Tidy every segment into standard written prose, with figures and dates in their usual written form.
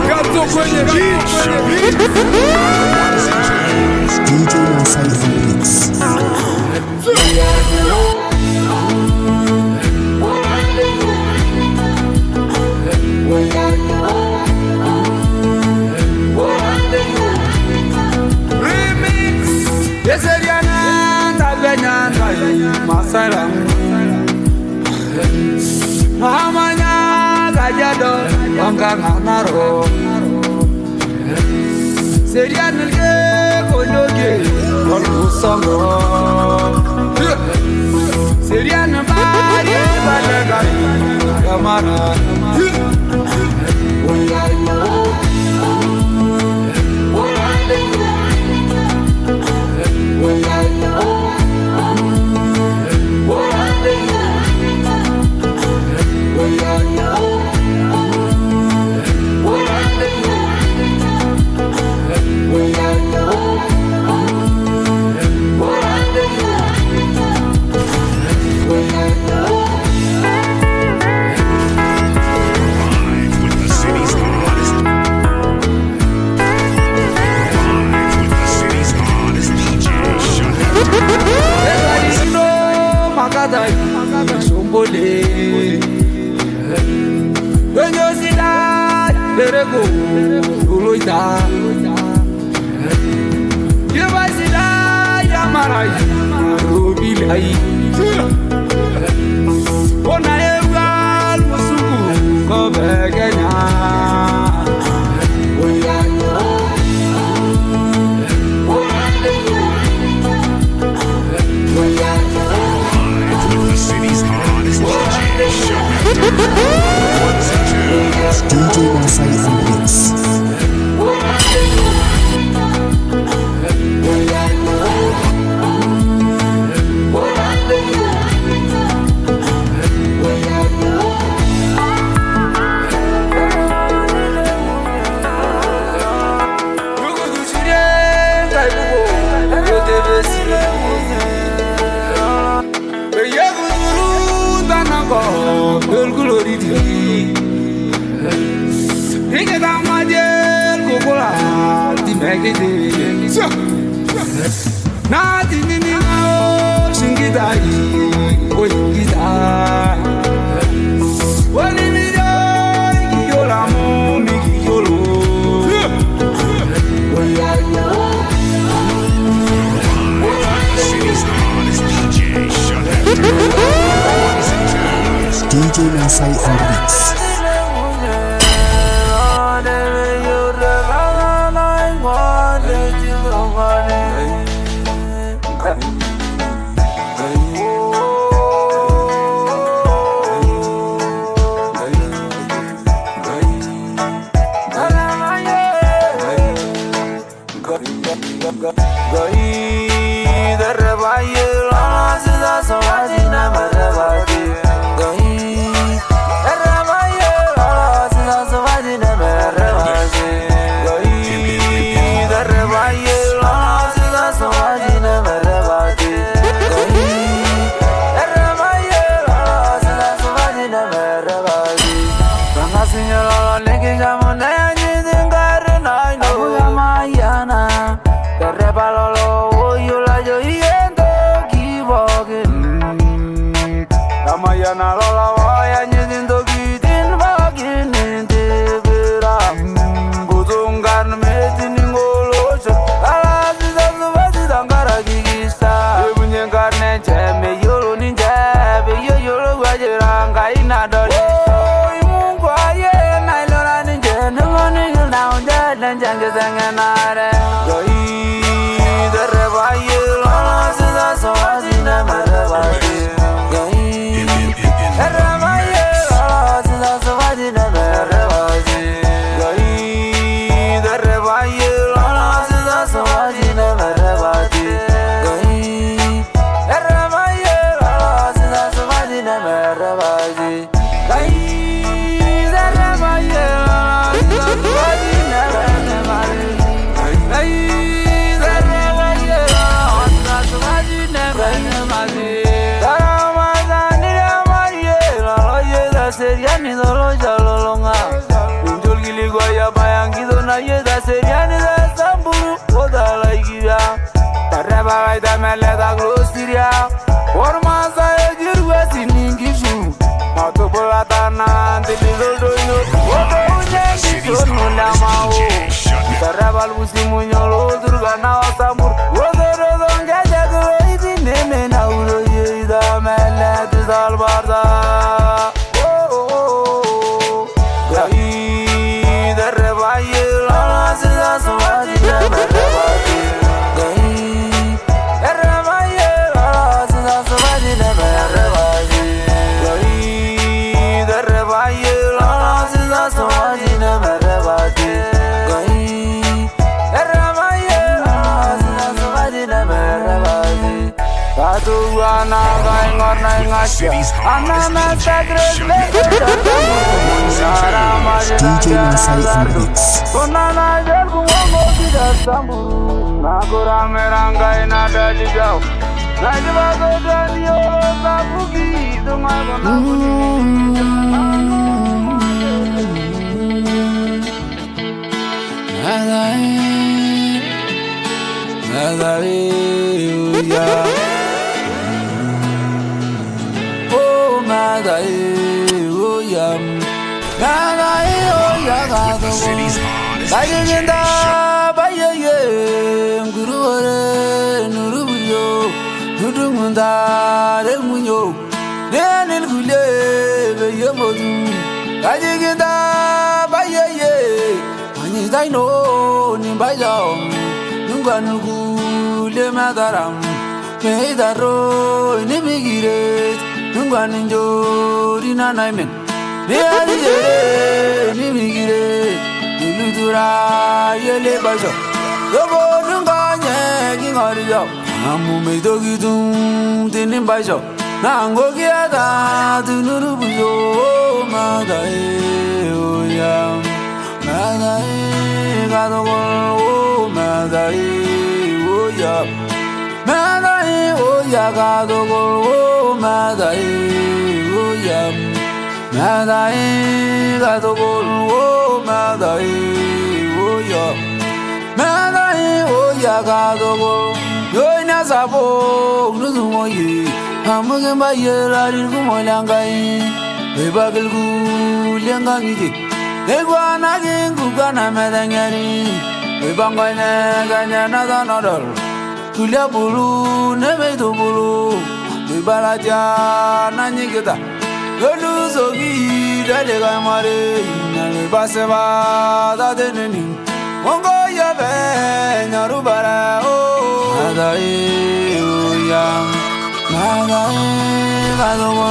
Gato kwenye beach. DJ Masai Felix. Remix. Yeseriana tabenya masala. Mahamanya kajado wanganga naro. Seriana ke konoge konusongo. Seriana bari balaga kamara. Berego, Uloita, Yabasida, Yamarai, Rubilai, Onaeval, Musuku, Kobegana. DJ Masai Felix. Nothing in the house, Shingita, when in the eye, Yola, Miki Yolo. DJ Masai Felix. da seriani da loja lolonga Ninjol giligwa ya bayangido na yeda seriani da samburu Oda laikia Tareba gaita mele da glosiria Orma sa ejirwe siningishu Matobola tana ndilidodoyo Odo unyengi sonu lamao Tareba lusimu nyolo durga na wasamburu Odo rodo ngeje duro iti nene na ulo yeda mele tizal barda DJ Masai on the mix. Amu me dogi dum tinin bajo nango giada tunuru buyo madai oya madai gadogol madai oya madai oya gadogol madai oya madai gadogol madai oya madai oya gadogol Yoina sabo nuzumoyi Hamugen bayela rirgumolangai Bebagilgu liangangiji Egwana gingu gana medangari Bebangwane ganyana danadol Kulia bulu nebedu bulu Bebalaja nanyigita Yolu sogi dalega mare Nale baseba da deneni Mongo yabe nyarubara Madai oya Madai gadogo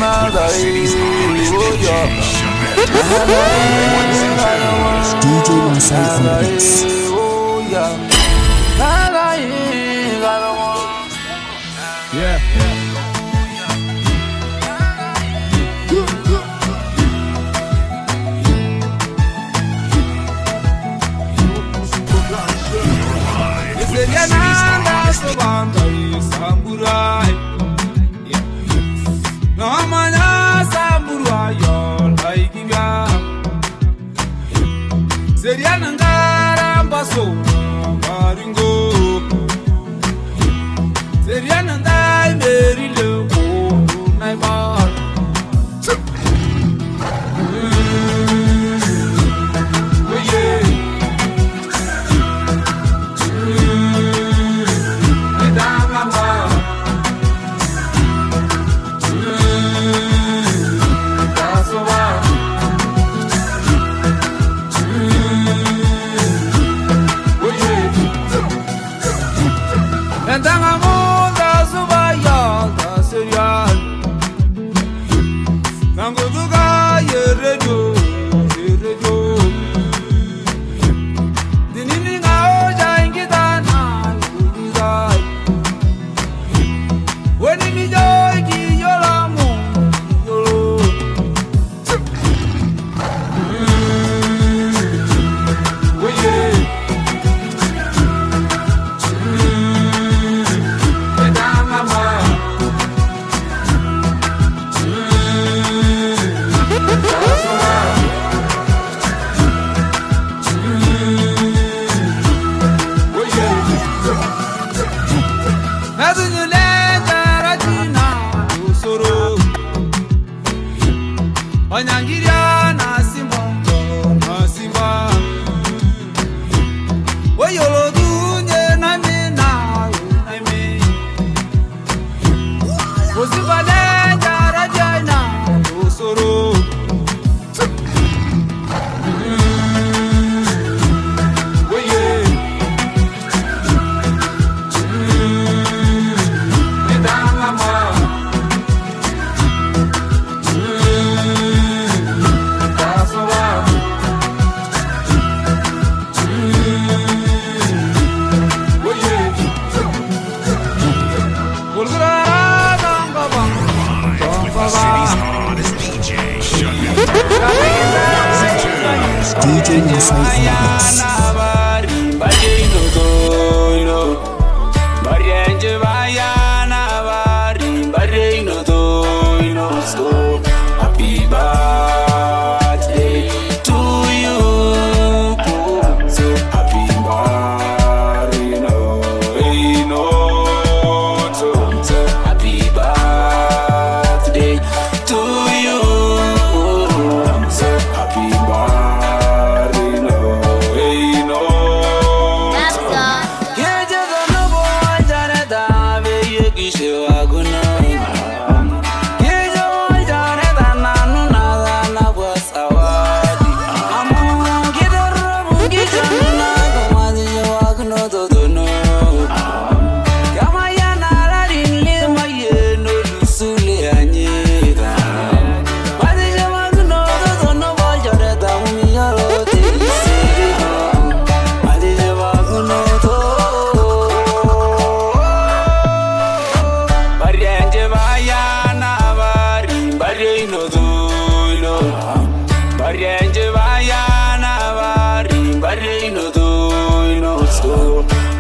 Madai oya DJ Masai on the mix. oya Madai gadogo Yeah. Seriana sobanda samburai Namanya samburai yo laikinga Seriana ngara baso maringo Seriana dai merile o nai bar Onyangiria na simba Oyolo dunye na mina Osibale jara jana osoro DJ Masai Mix.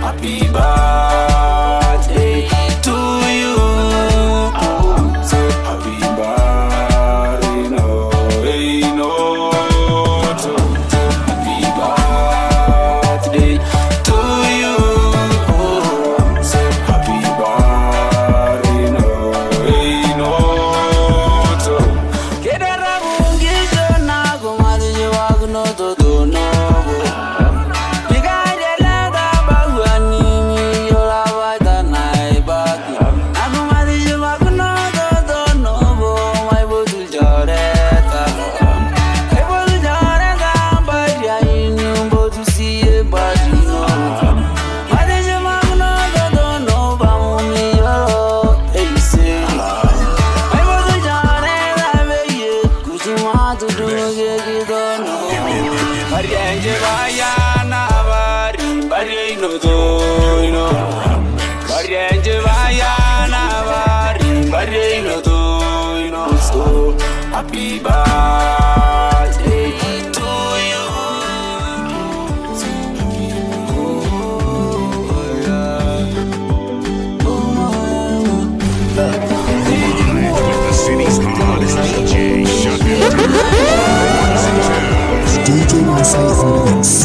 Happy birthday to you. So happy birthday, no, so happy birthday to you. So happy birthday, no, so. Kedara bungisho na kumadi wagno to no. Happy birthday to you. The city's hottest DJ, shut it down. DJ Masai Mix.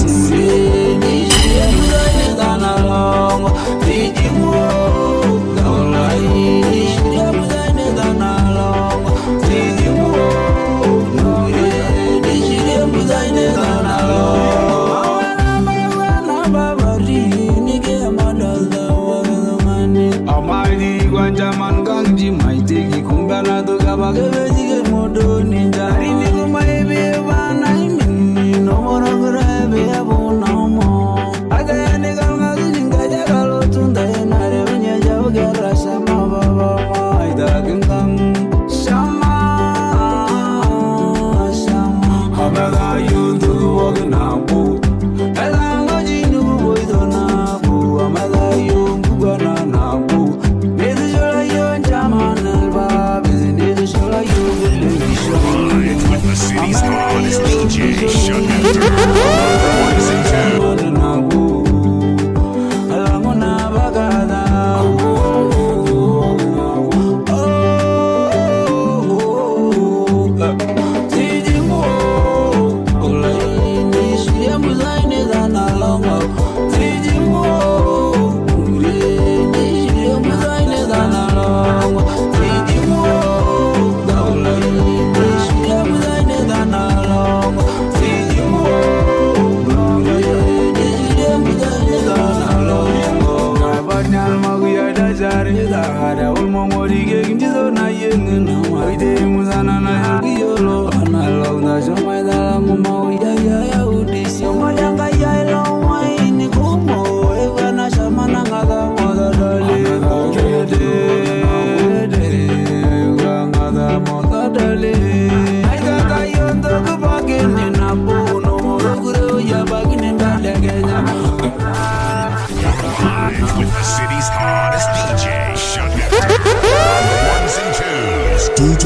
Show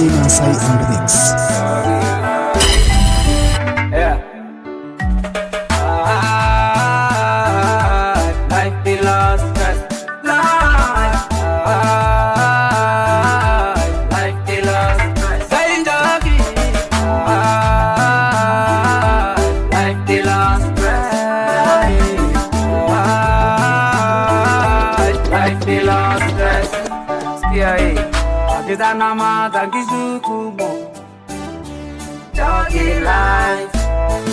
DJ Masai on the mix. Yeah. Life be lost, stress. Life be lost, stress. Saying jockey. Life be lost, stress. Life be lost, stress. Yeah. Kita nama tangki suku mo, jockey life.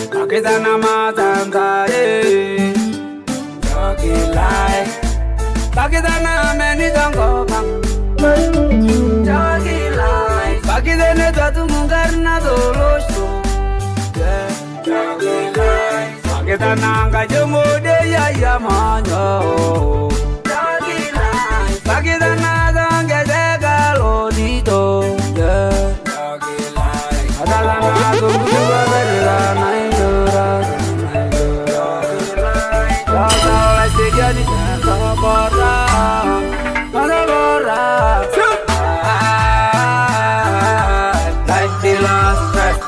Kita nama tangkai, jockey life. Kita nama ni tangkopang, jockey life. Kita ni tuatu mungkarna dolosho, jockey life. Kita nangka jemode ya ya manyo, jockey life. Kita nama Lodito, yeah, jockey life. Adala na tumbuka berla na indora, jockey life. Lada la sejadi sabora, sabora. Life be lost, stress.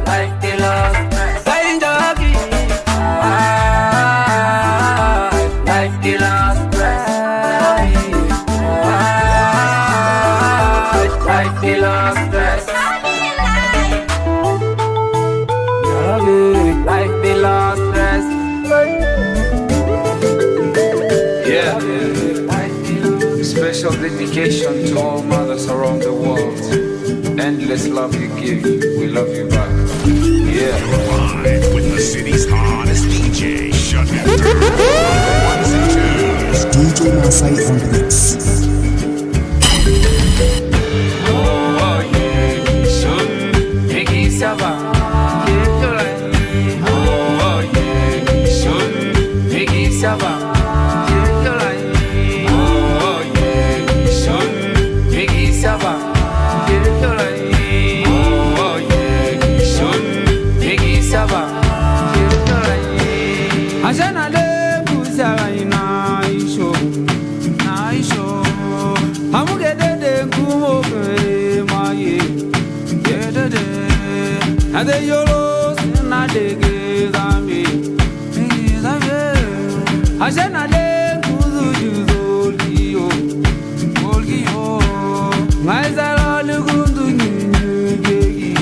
Life be lost, stress. Saying jockey. Life be lost. Life be lost, stress. Life be lost, stress. Yeah. Special dedication to all mothers around the world. Endless love you give, we love you back. Yeah. Live with the city's hottest DJ. Shut it down. Ones and twos. DJ Masai on the mix. Ade yolo na dege zambi, Ashana de kuzu juzolgiyo, olgiyo. Maizalo lugundu nyugegi,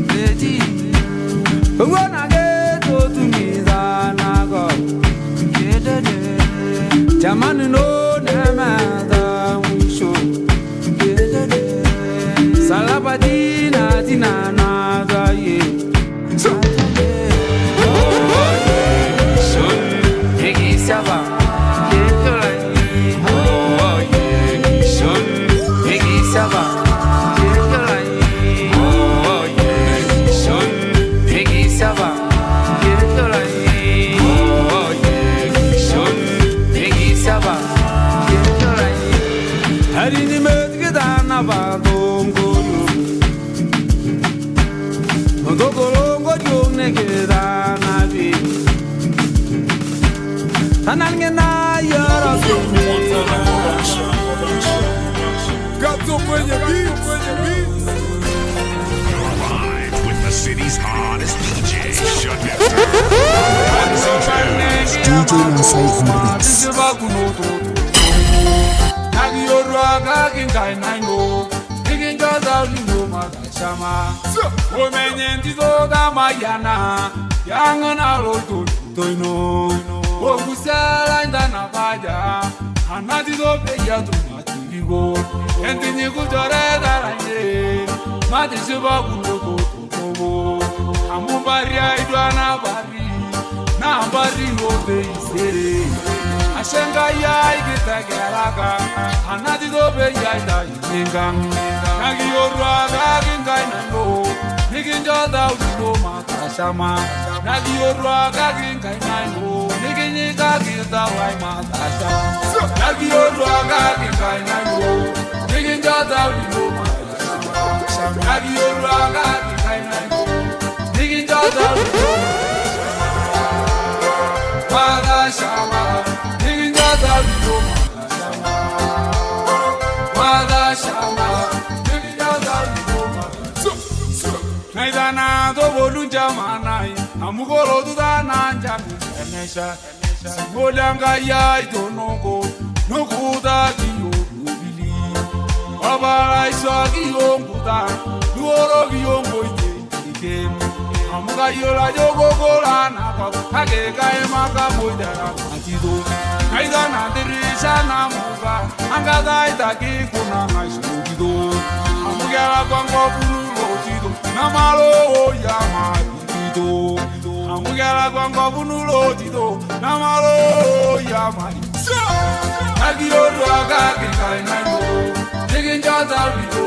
beti. Ungona geto tumiza nago, gedede. Jamanu no nemada wisho, gedede. Salapatina tinana. Harini met gedana bagongolo, mogogolongo jomne gedana bi. Tanange na yara Got up when you beat. Live with the city's hottest DJ. Shut it down. Ones and twos. DJ Masai on the mix. Ashenga yai gitagaraka, anadi dobe yai da ingang. Nagi yorwaga gingai nando, niginja da ulo matashama. Nagi yorwaga gingai nando, niginja gita wai matashama. Nagi yorwaga gingai nando, niginja da ulo matashama. Nagi yorwaga gingai nando, niginja da ulo matashama. shama, Naidana do bolunja manai, amugoro duda nanja, enesha, bolanga ya itonoko, nokuda kiyo ubili, abara isa kiyo muta, duoro kiyo moite, ike, amuga yola yogo gola naka, kage kae maka moidara matido, naidana dirisha namuga, angada itaki kuna maishugido, amugara kwango bulu. Namalo yama tito, amugala kwango bunulo tito. Namalo yama. Agiro raga kai nando, digin jata bido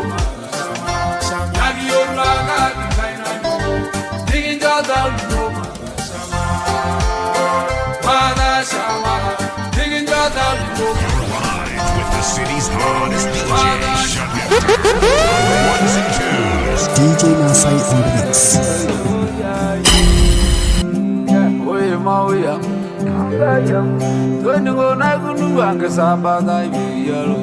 sama. Agiro raga kai nando, digin jata bido sama. Bada sama, digin jata bido. Live with the city's hottest DJ. Shut it. Ones and twos. DJ Nasai on the mix. Oye mauya, don't go na kunu anga sabada ibiyalo.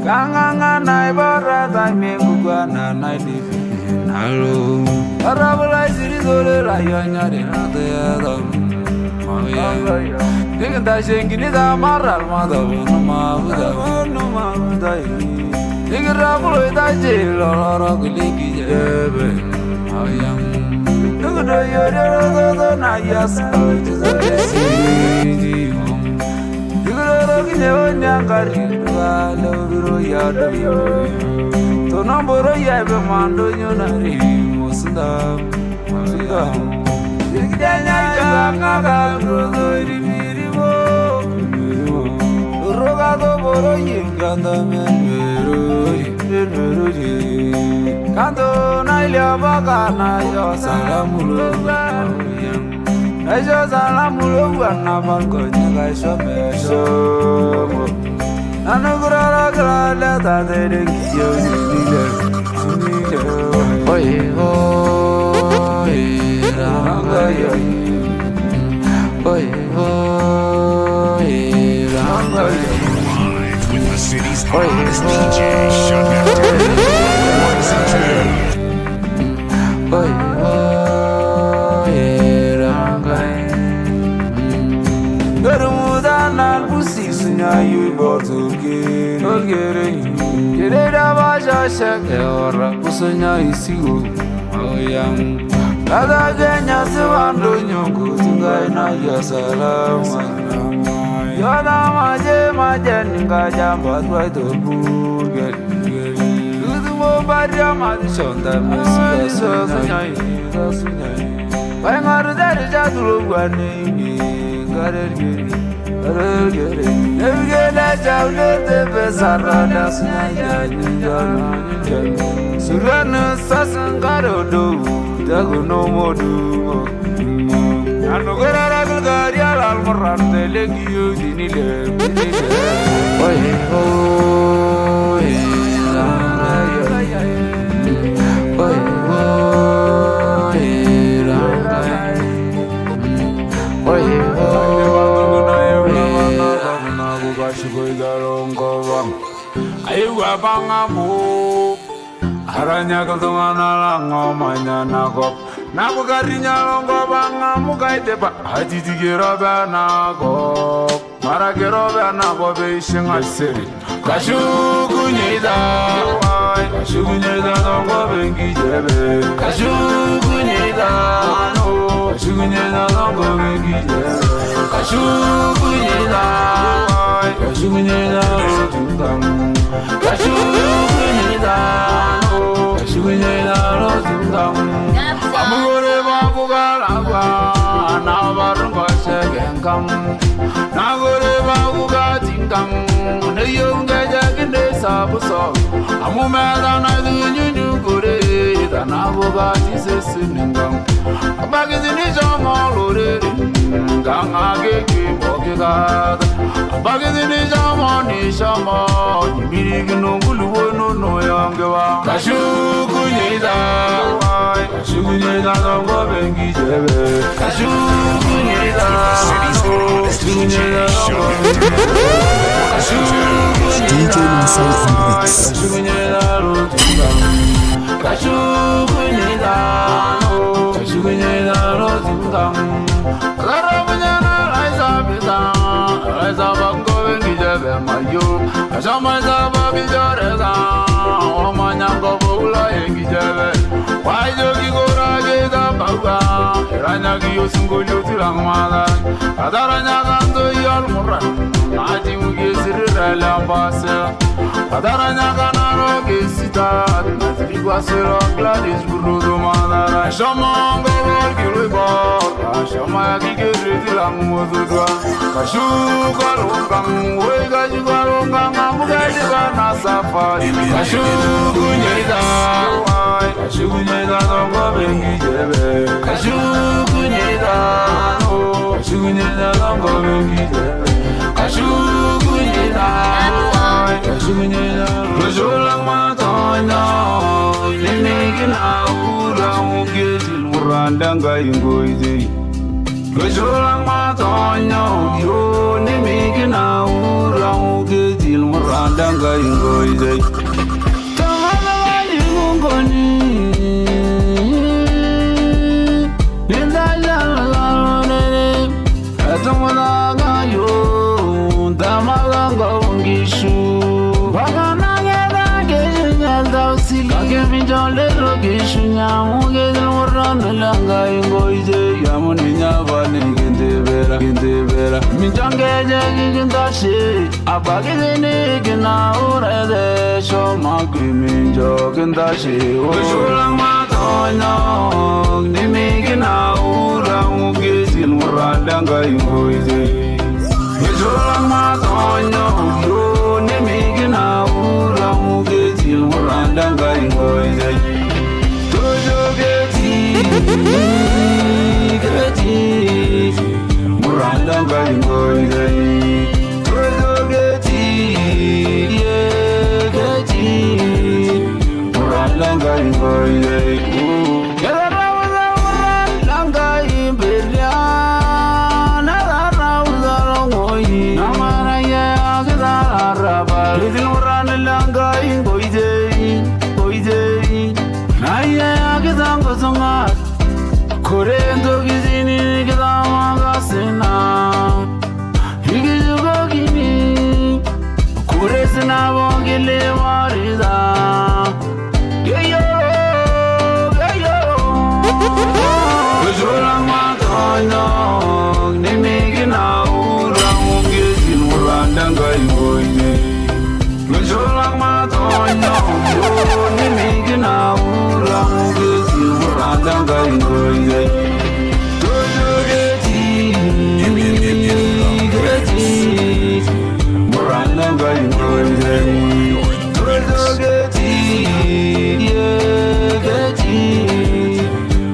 Kanga na ibara da menguga na na divi nalo. Arabula siri dole rayanya de na da. Mauya, dengan taseng kini da maral mada no mahuda. Digira pulo ita jelo loro kuliki jebe ayam. Digira yoro do na yasa jizaresi. Digira roki jewo nyangari dua lobiro ya doyo. To nomboro ya be mando nyonari musunda. Digira nyanga kaga rodo iribiri mo. Roga do boro yinganda menero. Kanto na ilya baka na yo salamulo na yo salamulo na balko nyaga shomesho anugura gra la ta de kiyo ni oye oye ranga yo oye oye ranga yo. With the city's hottest DJ, shut it. Ones and twos. Oye, oye, rangai. Garumudan pusi sunya yu botuge. Ogere, kereda baja shake ora pusunya isigo. Oyang, kada genya sewando nyongo tungai na ya salama. Yana maje ninga jamba twai to burger. Udu mo barya madi shonda mesi sunyai. Bayangar dari jatuh guane garer gere. Nevgela jauh te besara da sunyai jalan. Surana sasangaro do dago no modu. Anu gerara gulgaria lal morante legio dinile. Oye oye rangai. Oye oye rangai. Oye oye. Ayu abangamu. Aranya ketungan alang manya nakop. Naku karinya longo banga muka ite pa hati tigira bana go mara gero bana go be shinga seri kashuku nyida longo bengi jebe kashuku nyida longo bengi jebe kashuku nyida tundam kashuku nyida tundam. Amore bagugalagwa na barunga segengam nagore baguga tingam ne yonga jaginde sabuso amumeda na dunyunyu gore da na boga tisesiningam abagizini jamolore ganga gege bogega abagizini jamoni shama mirigno gulwono no yangewa kashuku nyida Kashukunyeda longo bengi jebe Kashukunyeda City's hottest DJ, shut it. DJ Masai on the mix. Adaranya kanaro kesita, natrigwa sero gladis burudo manara. Shamango walkiriba, shama kikeri langmuzudwa. Kashu karungam, wega jugarungam, amugaji kana safari. Kashu kunyeda, kashu kunyeda zongo bengi jebe. Kashu kunyeda, kashu kunyeda zongo bengi jebe. Kashu kunyeda. Rajulang matanya, linikin aurang ukil murandang kaingoide. Rajulang matanya, yo linikin aurang ukil murandang kaingoide. Tangan lingkoni, linda jalan, atau yo, tamalang kaungisu. Kage vinjole rogishu nyamuge dilmurana langa ingoije yamuni nyavane gendevera minjange jegi gendashe abage dene gena urede shoma griminjo gendashe oshulang matanya nimige na uramuge dilmurana langa ingoije oshulang matanya yo nimige na uramuge Murandanga ingoizai Tojo geti Murandanga ingoizai Tojo geti Murandanga ingoizai Murandanga imbelia Narauza ngoi Namara ya gida rabal Murandanga ingoizai Korendo gizini gidama gasina Higizugo gini Kuresina bongile marida Geyo Ujulang matanya Nimigina urang ungizin murandanga ingoine Ujulang matanya Nimigina urang ungizin murandanga ingoine Tojo geti Murandanga ingoine Tojo geti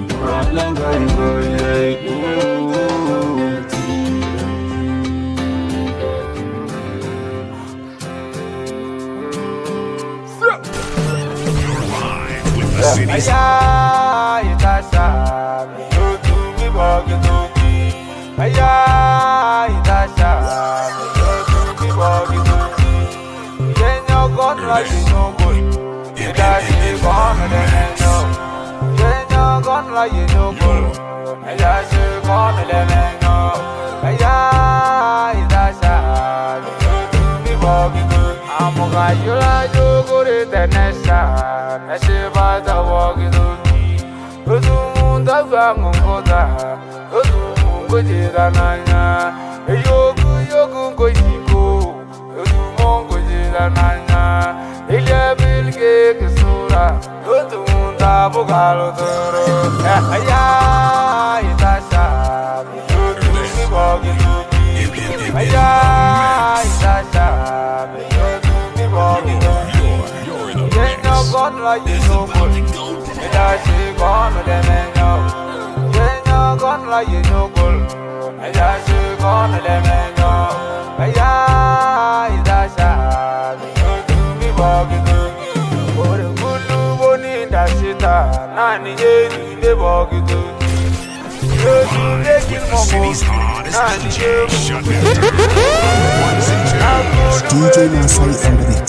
Murandanga ingoine Aya, itasha, yotu mi bogi Aya, itasha, yotu mi bogi Yenyo gon la yenyo gon, idashi gon le nenyo. Yenyo gon la yenyo gon, idashi gon le nenyo. Aya, itasha, yotu mi bogi Amuga yula yogore tenesha, neshiba ta wogi Yotu mungoda, yotu mungo jirananya. Yogu ngo yiko, yotu mungo jirananya. Ilya bilge kisura, yotu munda bugalo toro. Aya, itasha, yotu mi bogi Aya, itasha, yotu mi bogi Yenyo gon la yenyo gon, idashi gon le nenyo. Yenyo gon la yenyo gon, idashi gon le nenyo. Aya, idasha, yotu mi bogi Ore gulu boni indashita, nani yeni de bogi With the city's hottest DJ, shut it down. Ones and twos. DJ Masai on the mix.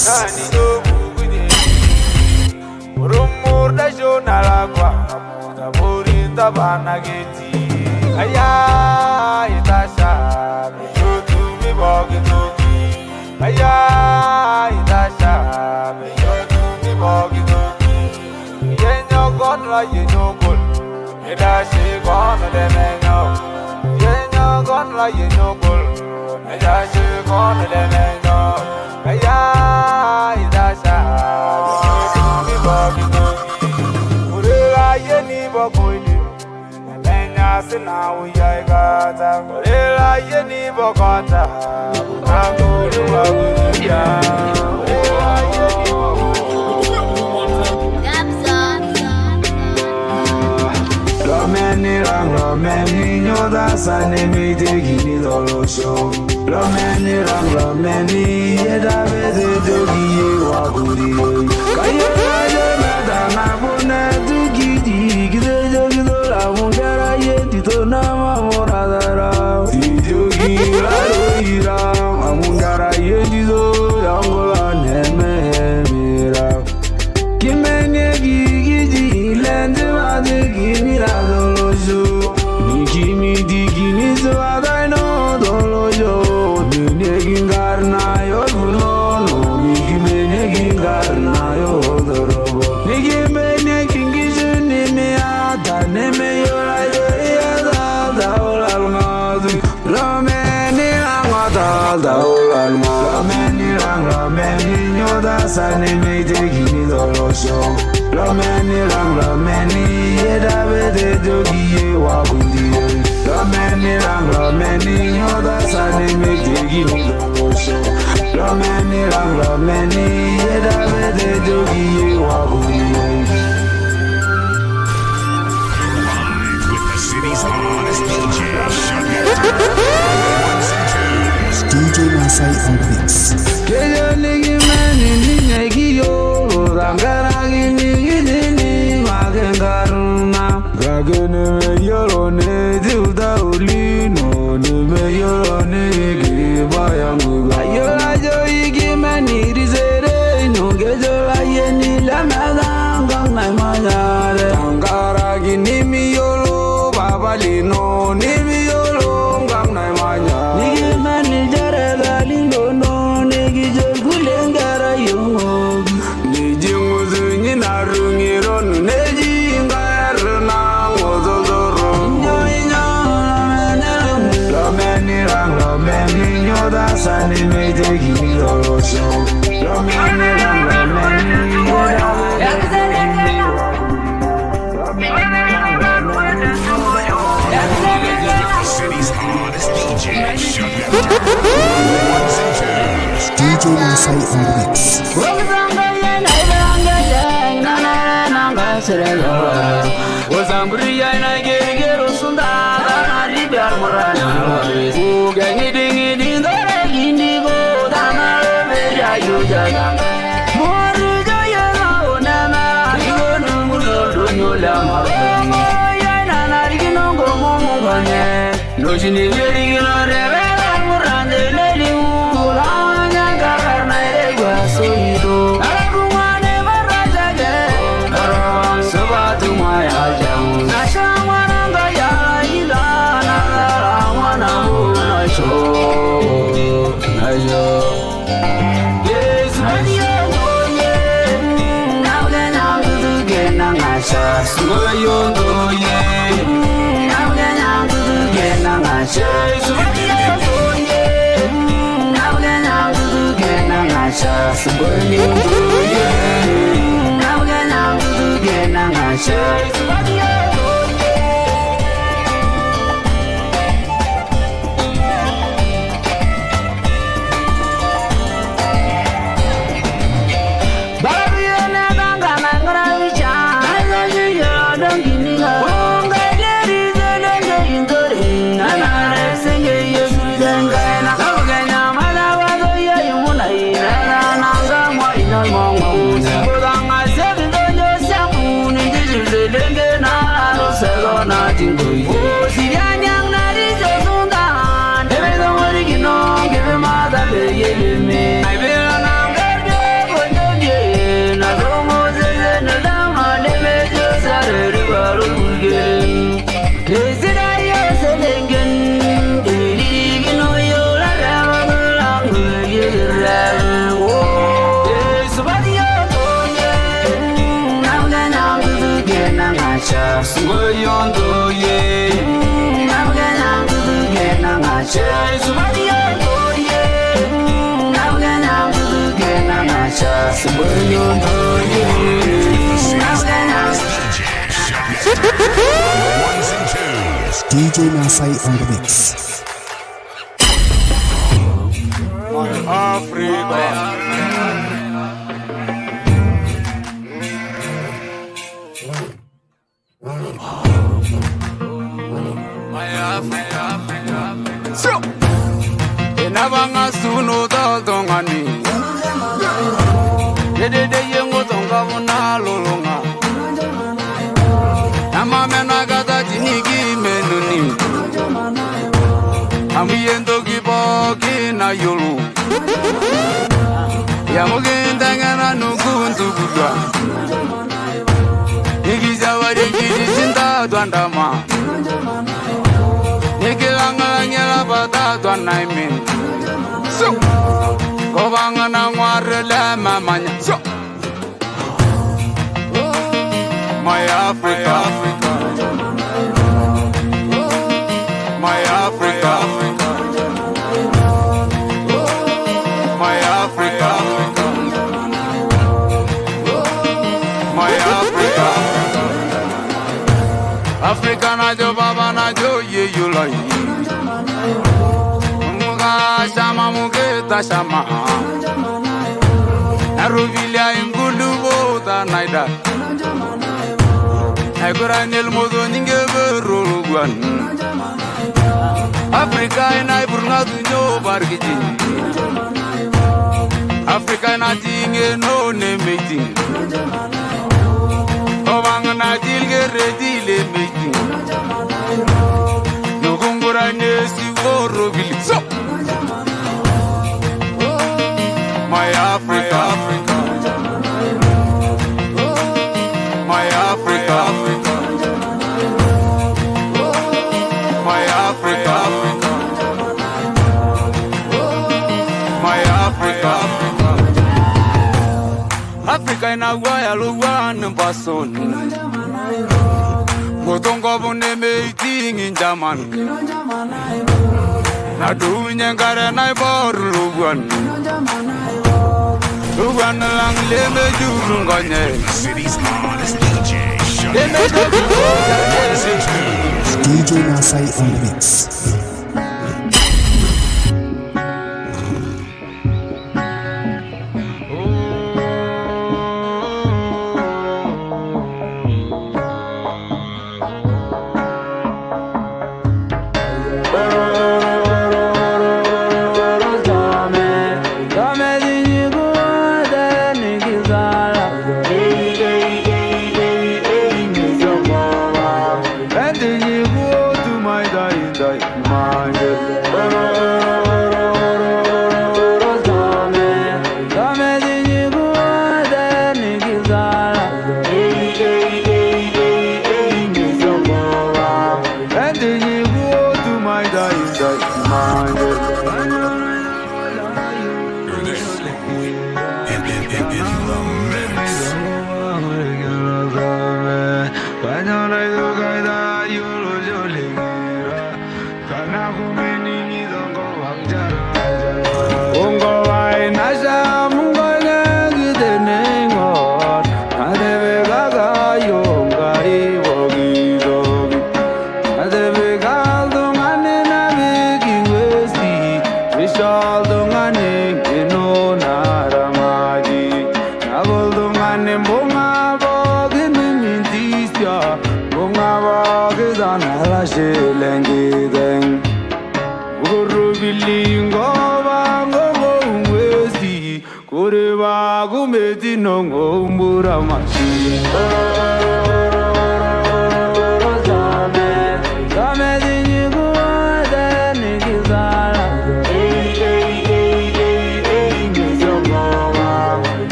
Romani, nyoda sane me degi dolo show. Romani, yeda beze dogi ye waguri. Kaye meda na bune dugi gide jogi dola mungera ye tito na mamora dara. Tijogi raro ira mungera ye tito yangola neme mira. Kimene gigi lende wade gimira dolo show. Kimi digini so adai no dolo yo. Negi garna yo no negi negi garna yo dorobo. Negi negi gizuni me ada ne me yo la yo da da olal madu. Romani angata da olal madu. Romani nyoda sane me digini dolo show. Romani yeda bede dogi ye wabundi. Romani nyoda sane me digini dolo show. Romani yeda bede dogi ye wabundi. Live with the city's hottest DJ, shut it down. Ones and twos. DJ Masai on the mix. Keyo nigi mani nigi yo. Rangaragi nigi magengaruna. Gagene me yoro ne diuda ulino. Ne me yoro ne gibayangu. Ayola jo igi mani rizere. Nungejola yeni lamadanga na mayare. Rangaragi nimi yoro babalino. Nimi yoro ngang na mayare. Nigi mani jare galino no. Nigi jogulengara yungo. Sane me degi dolo show. Romani City's hottest DJ, shut it down. Ones and twos. DJ Masai on the mix. Sumayondo ye Navgana Gena Nacha Sumayondo ye Navgana Gena Nacha Sumayondo ye Navgana Ones and twos. DJ Nasai on the mix. Africa So Inabanga suno daldongani Dede yengo donga vuna lolonga Nama mena gata jinigi menuni Amiyendo kiboki na yolu Yamuginda ngana nukuntu kudwa Nigizawari kijisinda dwandama Nikilangala ngela bata dwanaimin So Kobanga na ngwarele mamanya So My Africa My Africa My Africa My Africa Africa na jo baba na jo ye you like Muga shama mugeta shama Naruvilia ingulu boda naida Agora nel modo ninge veruluguan Africa ina burna dunyo bargiji Africa na tinge no ne meeting Obang na dilge redile meeting Nugungura ne si woro vili So My Africa My Africa My Africa My Africa Africa ina gwaya luwa nbason Motongo bune meeting in Jaman Na dunya ngare na boru luwan Luwan lang leme juru nganye City's hottest DJ. Shut it Leme juru Ones and twos. DJ Nasai on the mix.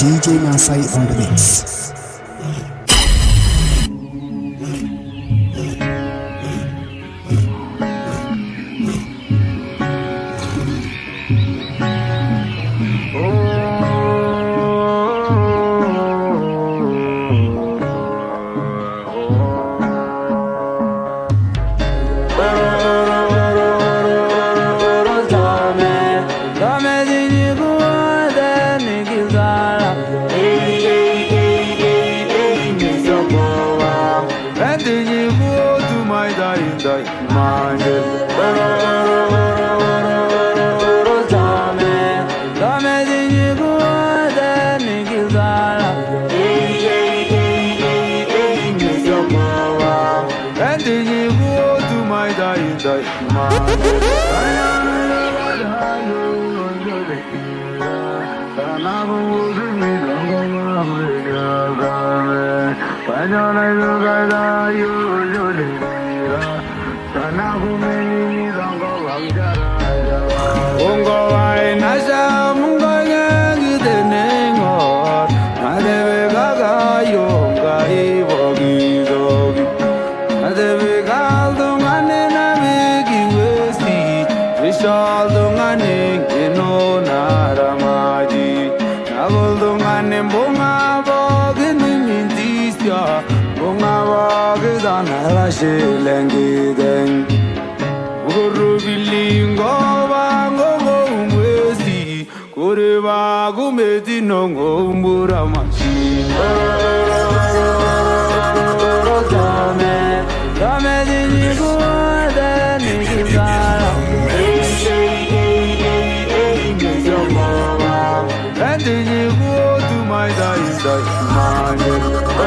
DJ Nasai on the mix. DJ Nasai on the mix.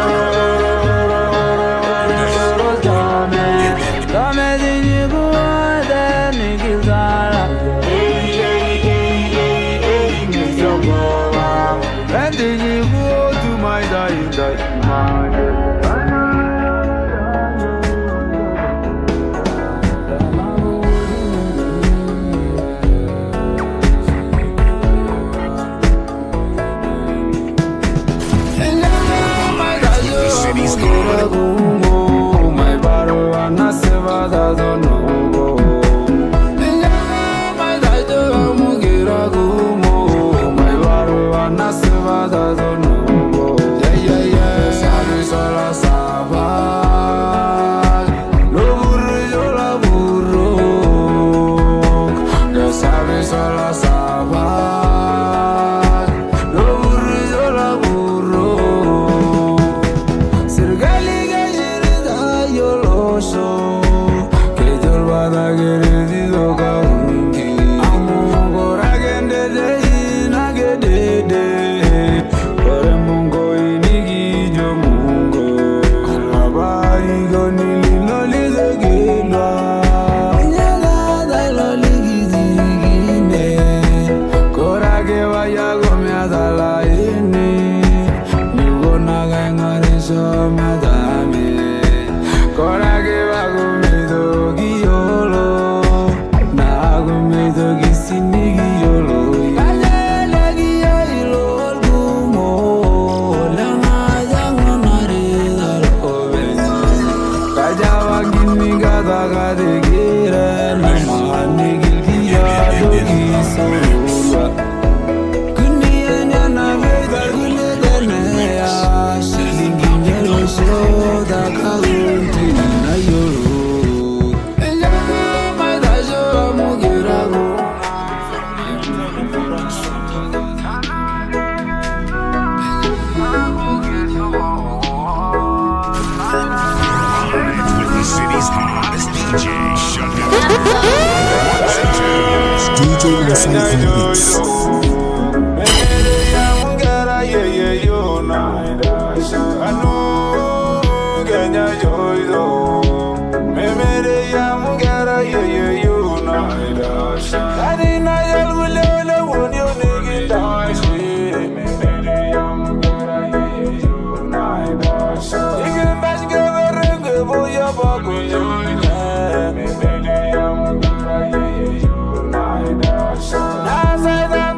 Nasai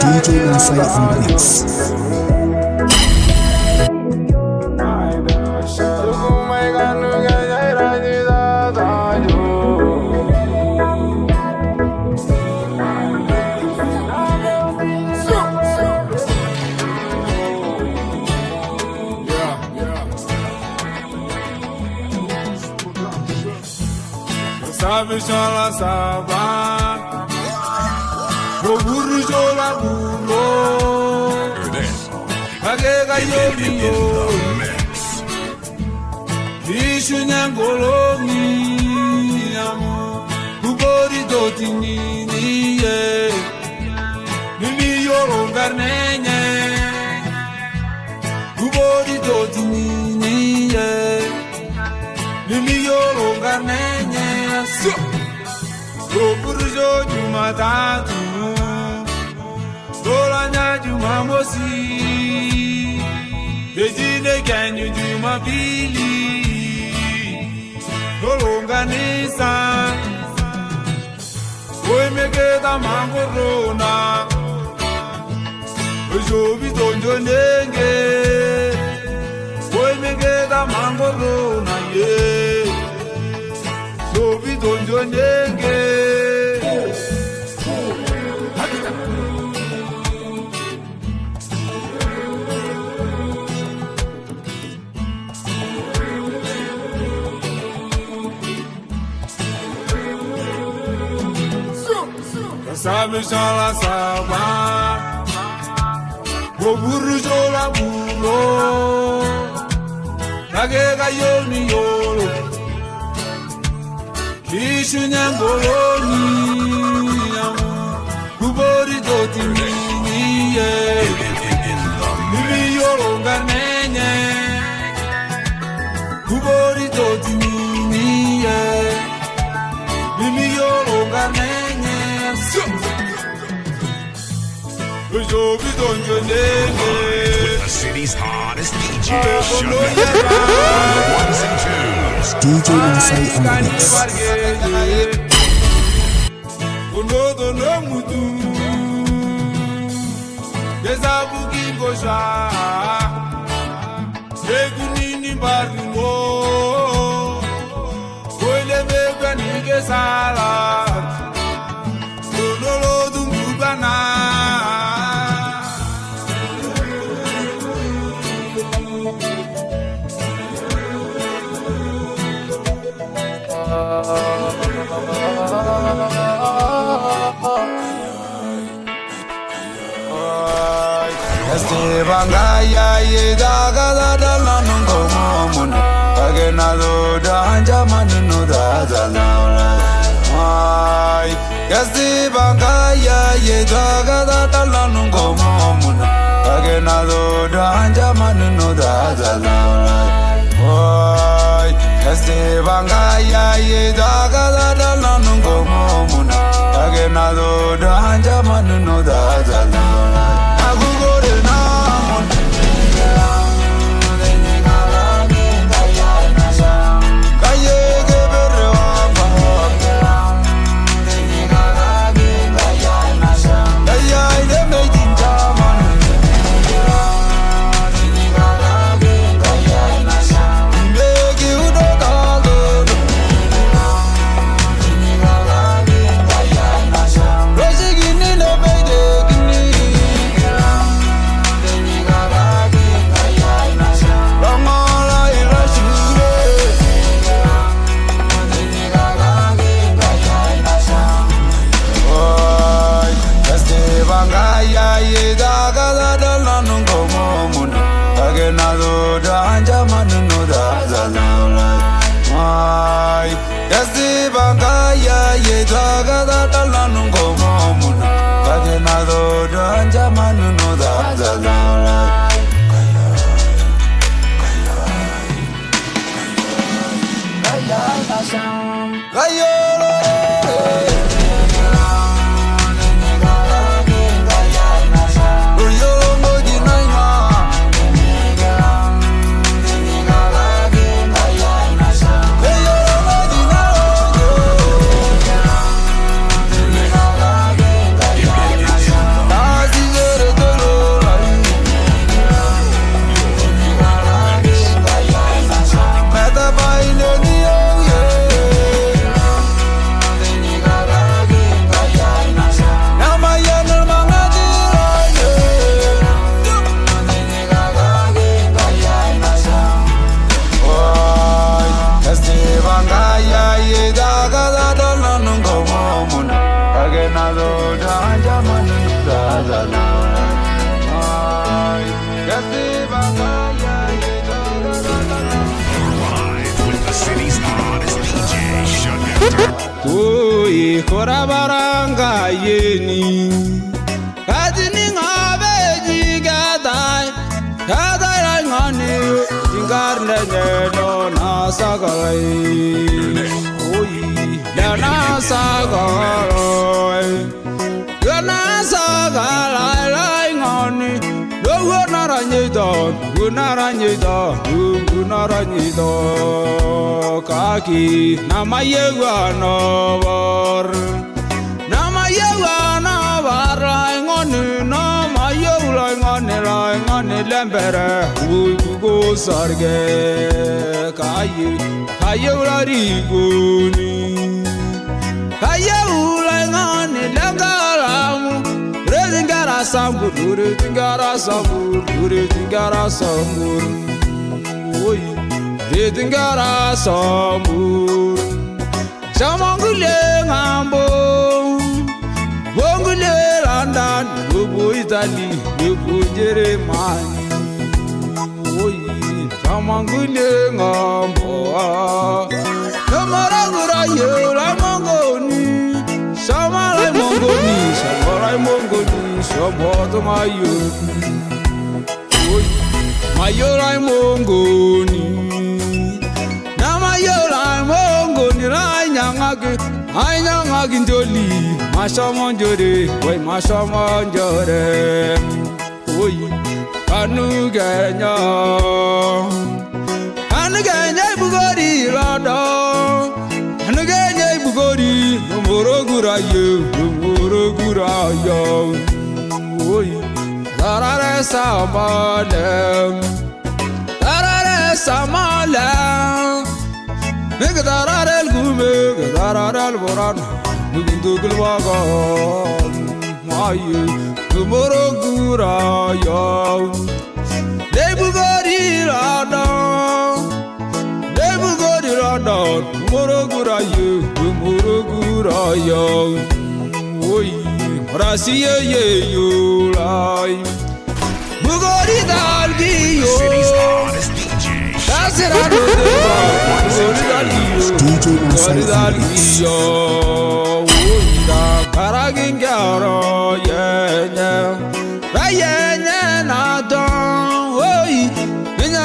DJ Masai on the mix. Sabe chola saba, o burro chola burro, agega yobiyo, ishu nyangolomi amo, kubori dotini niye, nili yoro garnenye, kubori dotini niye, nili yoro garnenye. Burjo jumatatu, solanya jumamosi, bejine kanyu jumapili, solonganisa, oi megeda mangorona, ojobi donjo nenge, oi megeda mangorona ye. Sobi donjo nenge Sabe chola saba, o burro chola burro, agega yomi yolo. Ishu nyangoloni amo, kubori dotini niye, nili yoro garnenye, kubori dotini niye, nili yoro garnenye. Ojobi donjo nenge, with the city's hottest DJ. Shut it ones and twos. DJ Masai on the mix. Unodo no mutu, desabuki gosha, segunini barumo, koile bega nige sala, sonolo dumbugana. Bangaya ye daga da da la nungo momuno agena do da anja manino da da la ai kasi bangaya ye daga da da la nungo momuno agena do da anja manino da da la ai kasi bangaya ye daga da da la nungo momuno agena do da anja manino da da la agugore na Korabaranga yeni Kadini ngabe jigadai Kadai ngani Jingarne no nasagai Oi Dana sagai Dana sagai lai ngani Gunaranyida Kaki Namayewa Navar Lai ngoni Lai ngoni Lembere Ugo sarge Kaye Ulariguni Kaye Ulai ngoni Lengaramu Tingara sambur, oi, tingara sambur. Samangule ngambo, bongule London, lubu Italy, lubu Jeremani, oi, samangule ngambo. Samaragura yola mongoni, samarai mongoni. Soboto mayorai mongoni na mayorai mongoni rai nyangagi ndoli mashamonjore oi kanugenya bugori lado kanugenya bugori morogura yo oi tarare samale nigga tarare el gume tarare el boran nugundugul wagon mayu morogura yo lebugori lado morogura yo oi Rasiye ye lai Bugori dalgi yo Dasirano DJ Masai yo Unda karagingaro ye nadon oi Ninya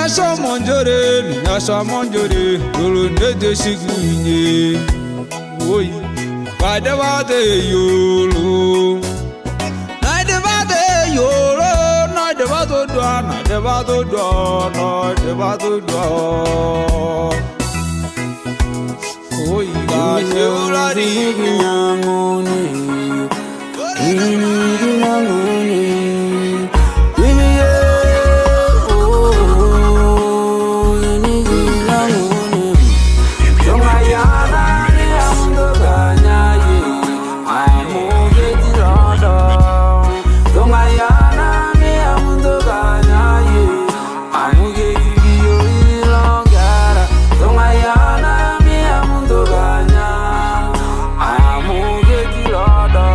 shamonjore Dulu nede shigunye oi Kadevade yolo Devado dwa Oi ga yolari ngoni Lord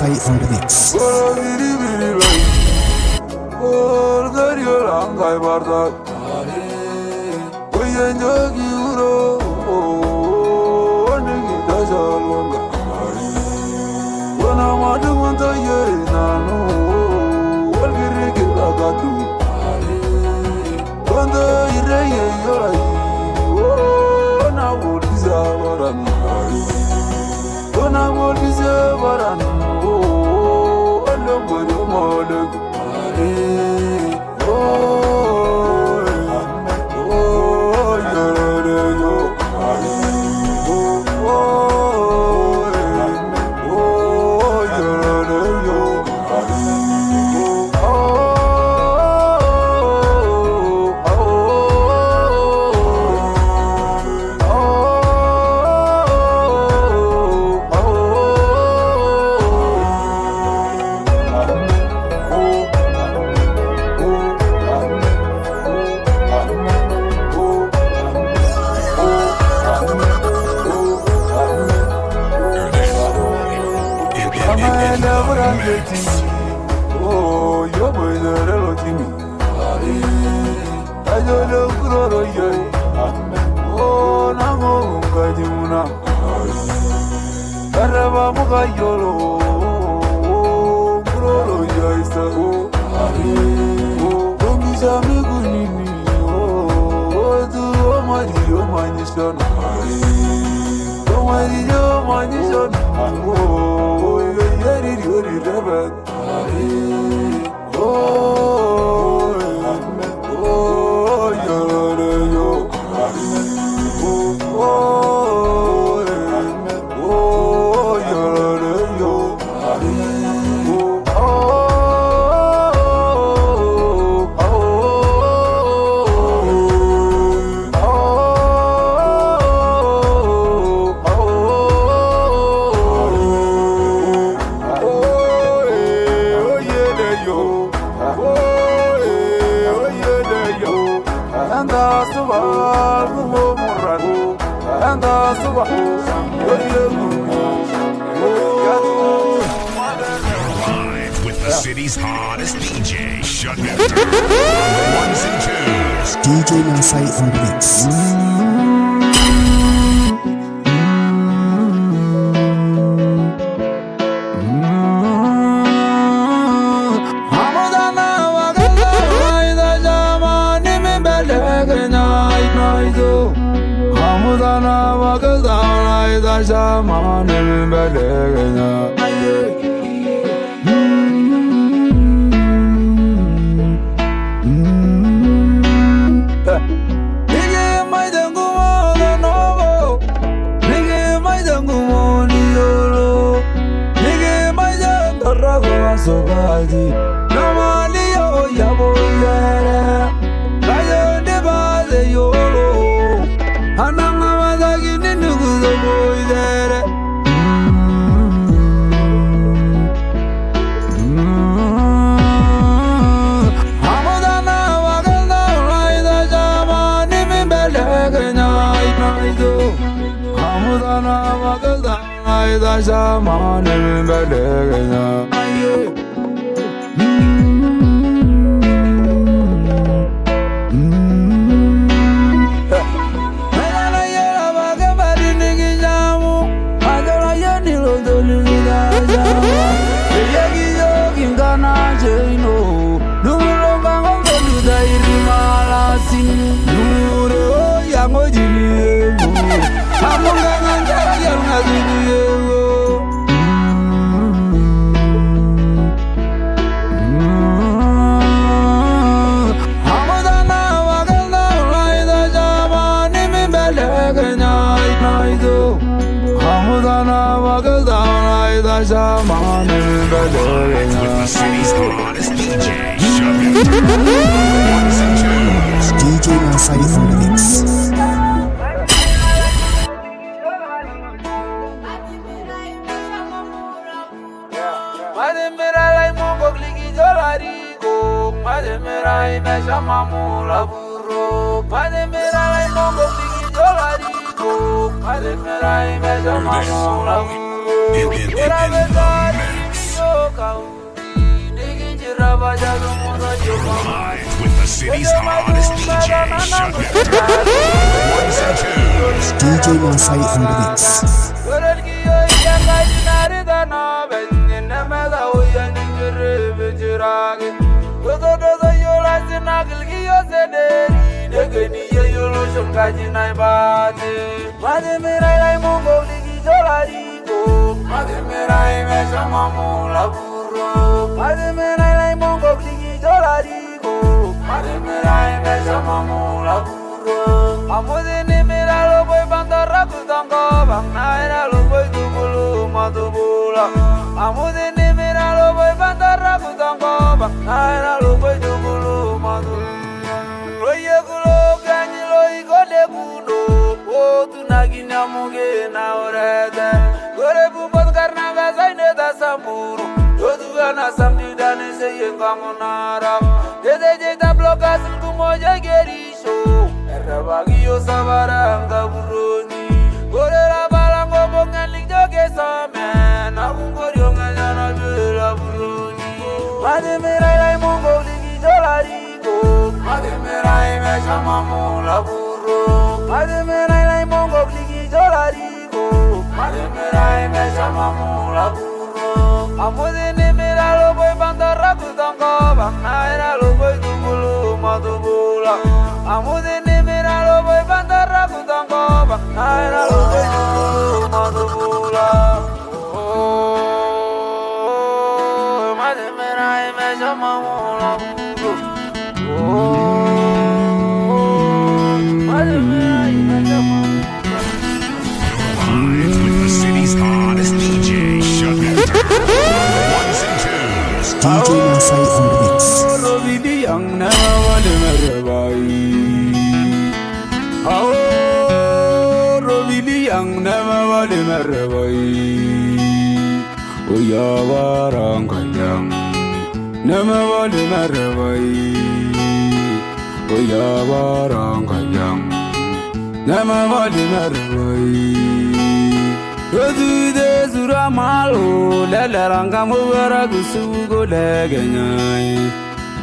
Masai on the mix. Live with the city's hottest DJ, shut it down. Ones and twos. DJ Masai on the mix. Live with the city's hottest DJ, shut it down. Ones and twos. DJ Masai on the mix. In the mix. Live with the city's hottest DJ, shut it down. Ones and twos. DJ Masai on the mix. Live with the city's hottest DJ, shut it down. Ones and twos. DJ Masai on the mix.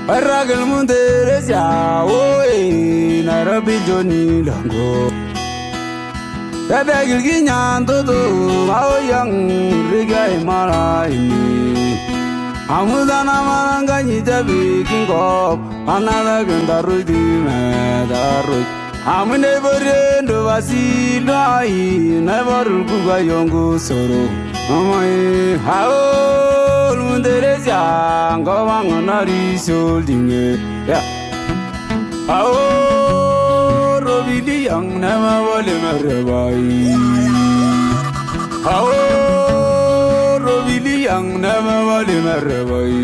Aragal munderes ya oi narabi joni lango Tabagil ginyan todo aoyang rigai malai Amudana maranga ni jabi kingo anala gandaru di medaru Amune borendo vasilai nevaru kuga yongu soro Amai hao munderes ya ngawang nari soldinge ya Hao robili yang nama wale merabai Hao robili yang nama wale merabai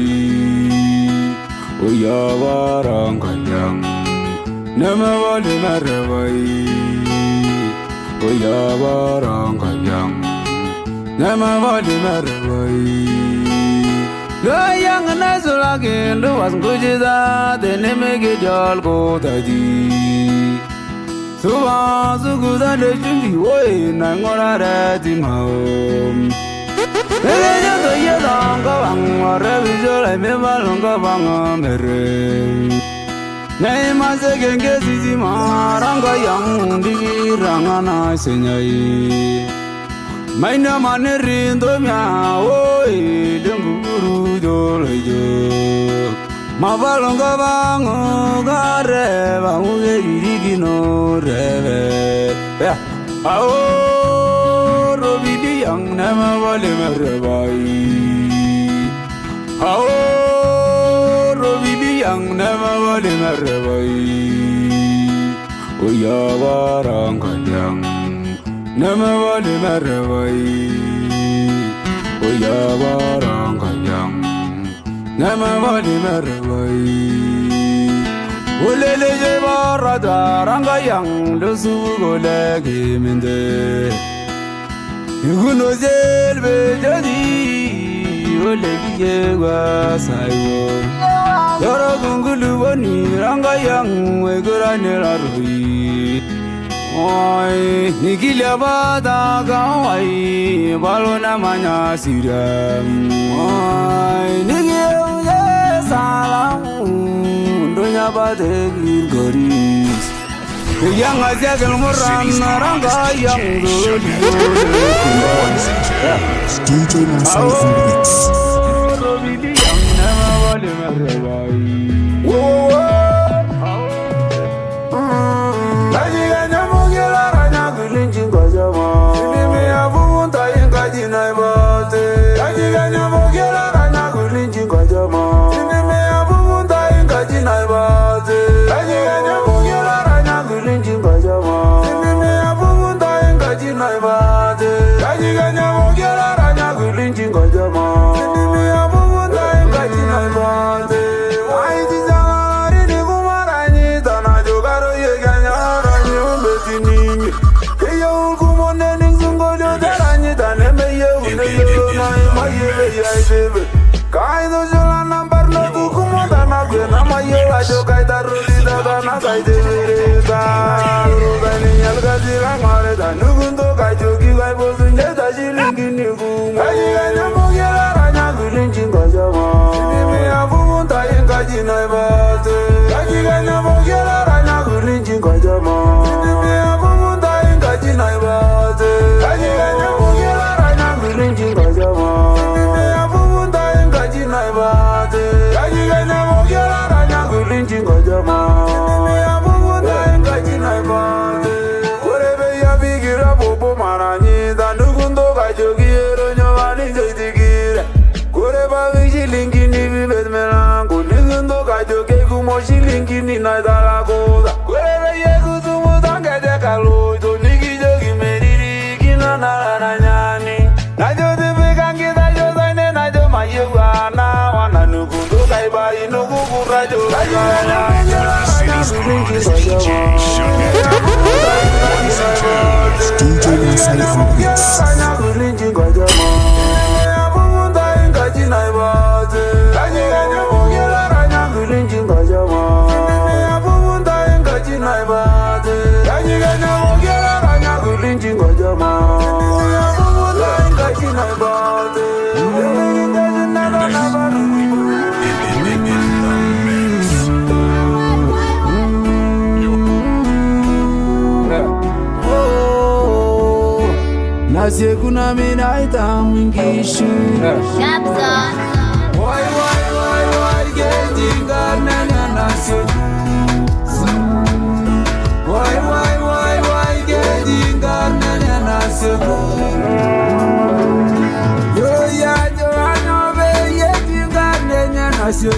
Oya warang kanyang nama wale merabai Oya warang kanyang nama wale merabai Loyang nasulagin luas kujida denemege jal ko taji Suba suguda de jundi oi nangora rati maom Eleja to yedang kawang warabi jolai mebalong kawang mere Nei mase genge sisi marang kayang digirangana senyai Maina manerindo mia oi denguru jolajo Mabalonga bango gare bango gerigino reve Ya Ao robili yang nama wale merabai Ao robili yang nama wale merabai Oya warang kanyang nama wale merabai Oya warang kanyang nama wale merabai Olele je barada ranga yang dosu golege mende Yuno zelbe jadi olegi je wasayo Yoro gungulu woni ranga yang wegurane larui Oi, nikilia bata kawai, balona manya siram. Oi, nikilia salamu, dunya bate goris. Yang aja kelmuran naranga yang DJ Masai on the mix. DJ Masai on the mix. Nasi kuna minaita mwingishu. Why, getting garnanya nasi. Why, getting garnanya nasi. Yo ano be getting garnanya nasi.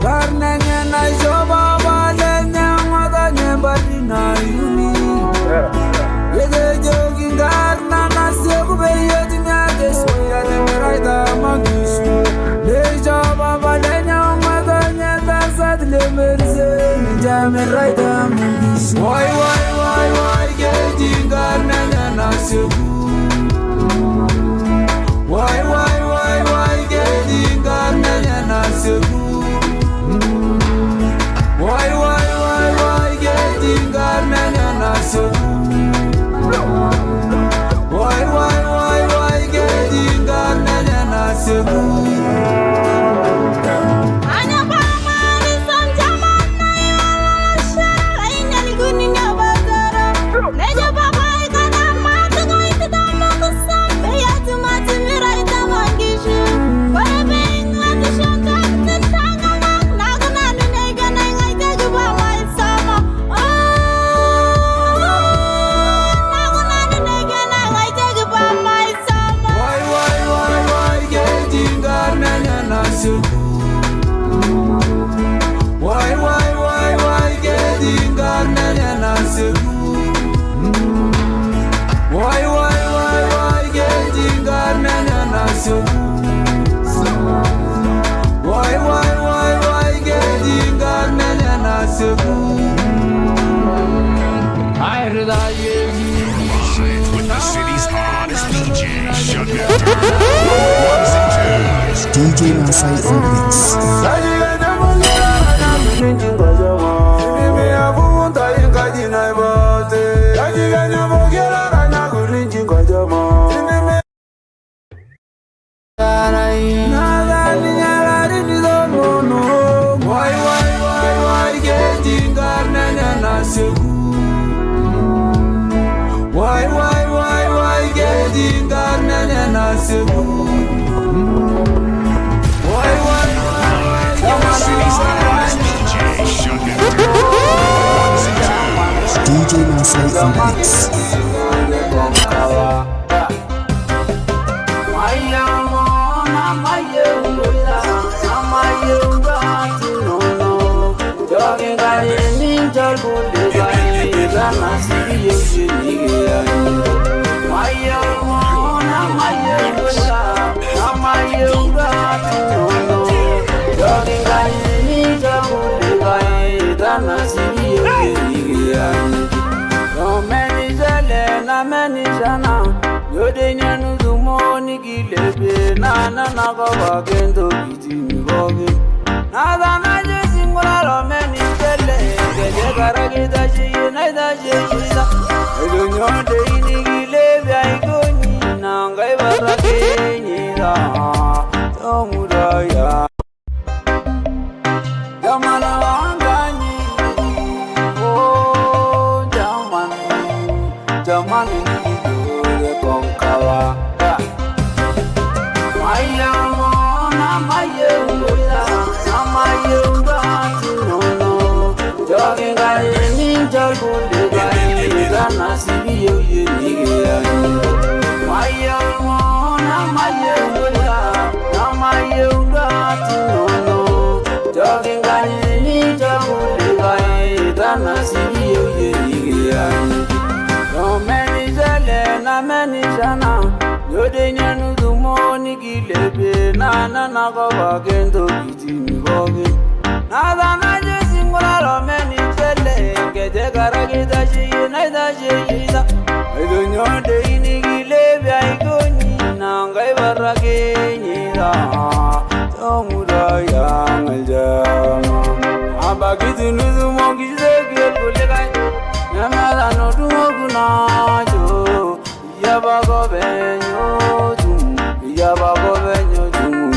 Garnanya nasi baba lenya madanya badina yuni. Why, getting garnanya nasi. Why, getting garnanya nasi. Why, getting garnanya nasi. Why, getting garnanya nasi. With the city's hottest DJ, shut down. DJ Masai on the mix. Remix. Na go again to get me going. Na da na je singula lo meni tele. Ke gara kita ji na da je ida. Edo nyo de ini gile bia igoni na ngai bara ke ni da. Tomuda ya. Jamana wangani. Oh jaman ni do konkawa. Na go again to get me going. Na da na je singula lo meni tele. Ke de gara kita ji na da je ida. Edo nyo de ini gile bia igoni na ngai bara ke ni da. Tomuda ya ngaljama. Abagitu nuzu mongi ze gel kulegai. Namala no du moguna jo. Ya ba go benyo tum. Ya ba go benyo tum.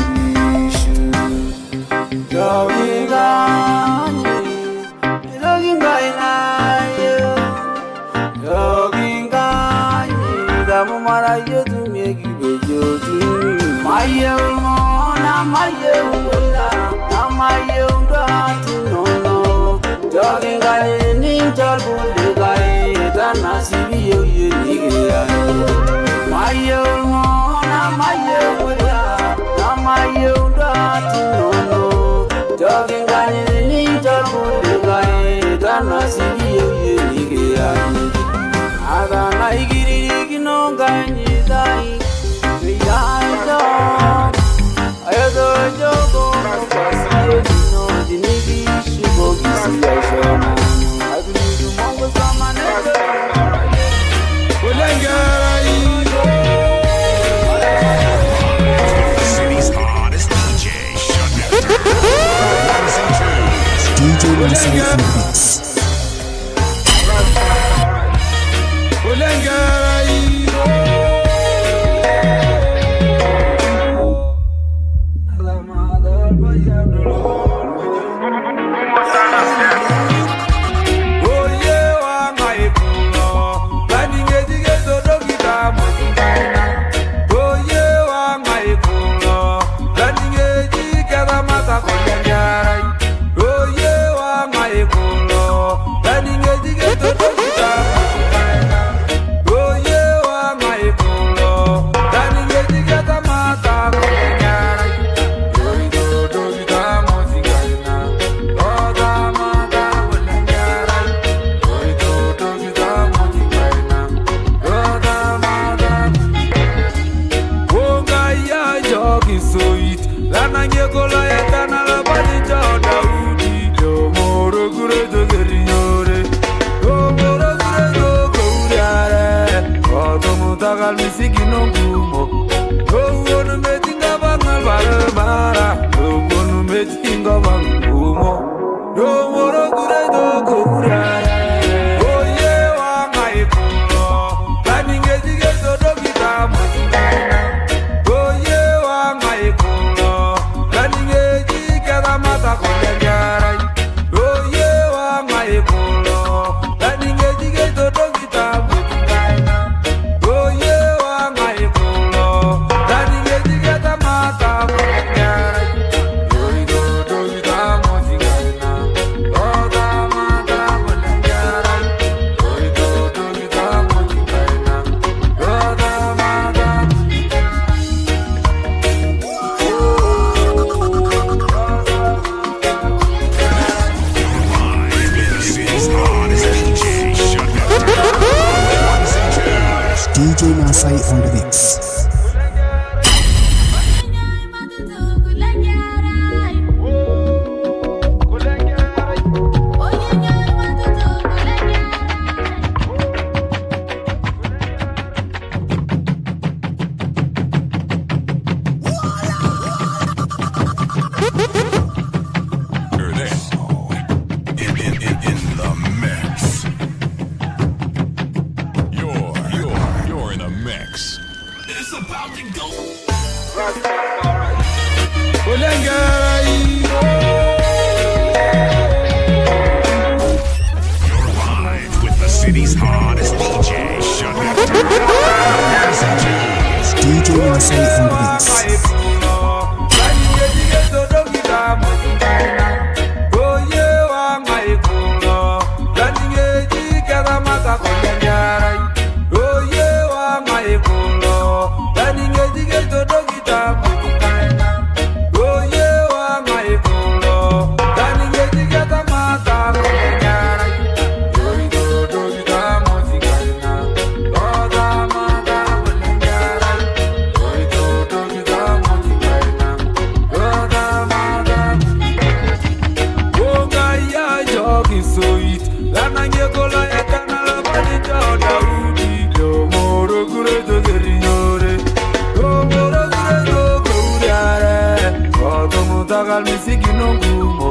bangal misiki no gumo.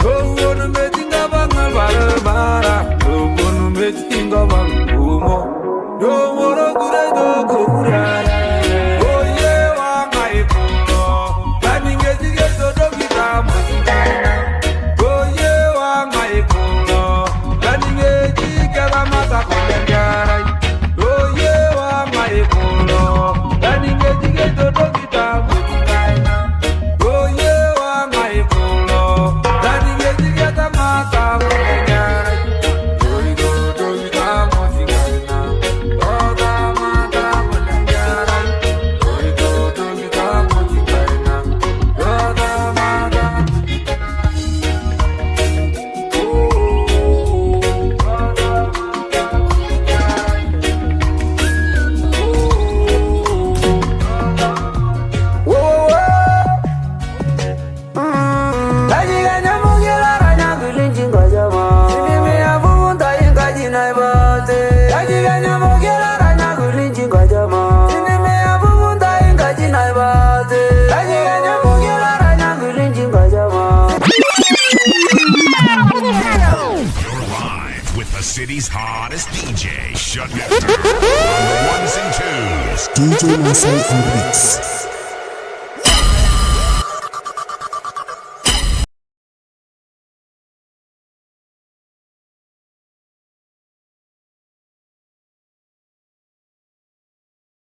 No one metinga bangal bara. No one metinga bangal gumo. No one gure do gura. Oh yeah, wa mai puno. Baninge jige do do kita mutina. Oh yeah, wa mai puno. Baninge jige la mata kolengara. Oh yeah, wa mai puno. Baninge jige do do kita mutina. Oh yeah, wa mai puno. Baninge jige ta mata kolengara. Oh do do kita mutina. Oh da mata kolengara. Oh do do kita mutina. Oh da mata. You're live with the city's hottest DJ. Shut it down. On the ones and twos. DJ Masai on the mix.